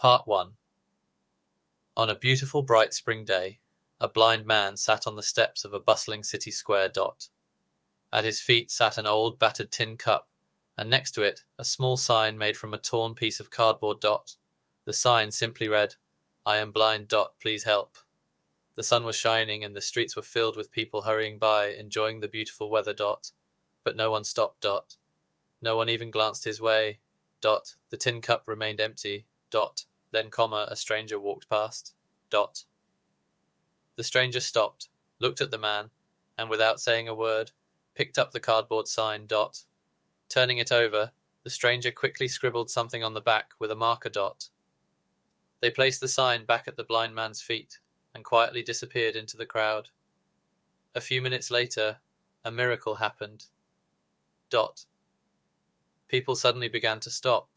Part 1. On a beautiful bright spring day, a blind man sat on the steps of a bustling city square. At his feet sat an old battered tin cup, and next to it a small sign made from a torn piece of cardboard. The sign simply read, "I am blind. Please help." The sun was shining and the streets were filled with people hurrying by, enjoying the beautiful weather. But no one stopped. No one even glanced his way. The tin cup remained empty. Then, a stranger walked past. The stranger stopped, looked at the man, and without saying a word, picked up the cardboard sign. Turning it over, the stranger quickly scribbled something on the back with a marker. They placed the sign back at the blind man's feet and quietly disappeared into the crowd. A few minutes later, a miracle happened. People suddenly began to stop.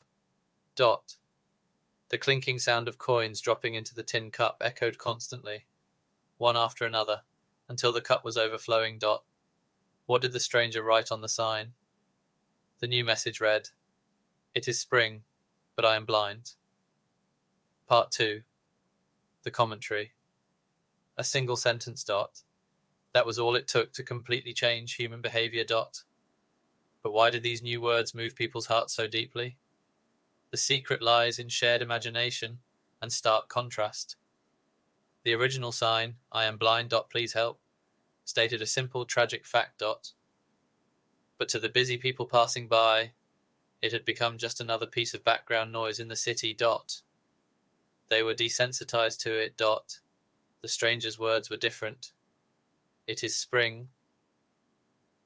The clinking sound of coins dropping into the tin cup echoed constantly, one after another, until the cup was overflowing. What did the stranger write on the sign? The new message read, "It is spring, but I am blind." Part 2. The commentary. A single sentence. That was all it took to completely change human behavior. But why did these new words move people's hearts so deeply? The secret lies in shared imagination and stark contrast. The original sign, "I am blind. Please help," stated a simple tragic fact. But to the busy people passing by, it had become just another piece of background noise in the city. They were desensitized to it. The stranger's words were different. It is spring.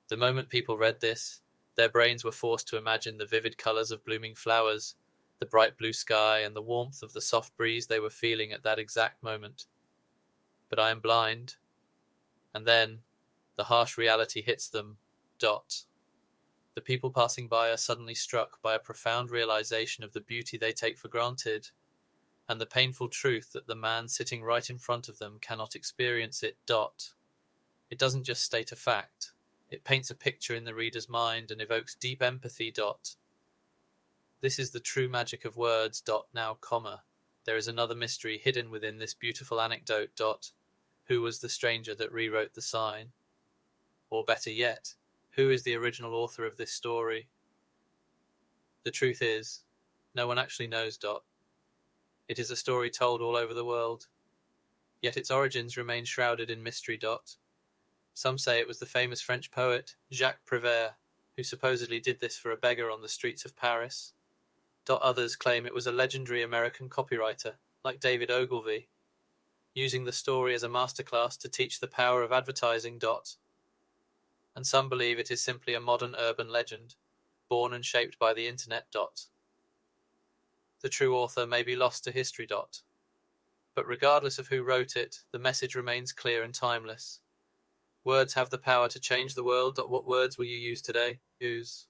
The moment people read this, their brains were forced to imagine the vivid colors of blooming flowers, the bright blue sky, and the warmth of the soft breeze they were feeling at that exact moment. But I am blind. And then, the harsh reality hits them. The people passing by are suddenly struck by a profound realization of the beauty they take for granted, and the painful truth that the man sitting right in front of them cannot experience it. It doesn't just state a fact, it paints a picture in the reader's mind and evokes deep empathy. This is the true magic of words. Now, there is another mystery hidden within this beautiful anecdote. Who was the stranger that rewrote the sign? Or better yet, who is the original author of this story? The truth is, no one actually knows. It is a story told all over the world, yet its origins remain shrouded in mystery. Some say it was the famous French poet Jacques Prévert who supposedly did this for a beggar on the streets of Paris. Others claim it was a legendary American copywriter like David Ogilvy, using the story as a masterclass to teach the power of advertising. And some believe it is simply a modern urban legend, born and shaped by the internet. The true author may be lost to history. But regardless of who wrote it, the message remains clear and timeless. Words have the power to change the world. What words will you use today? Use.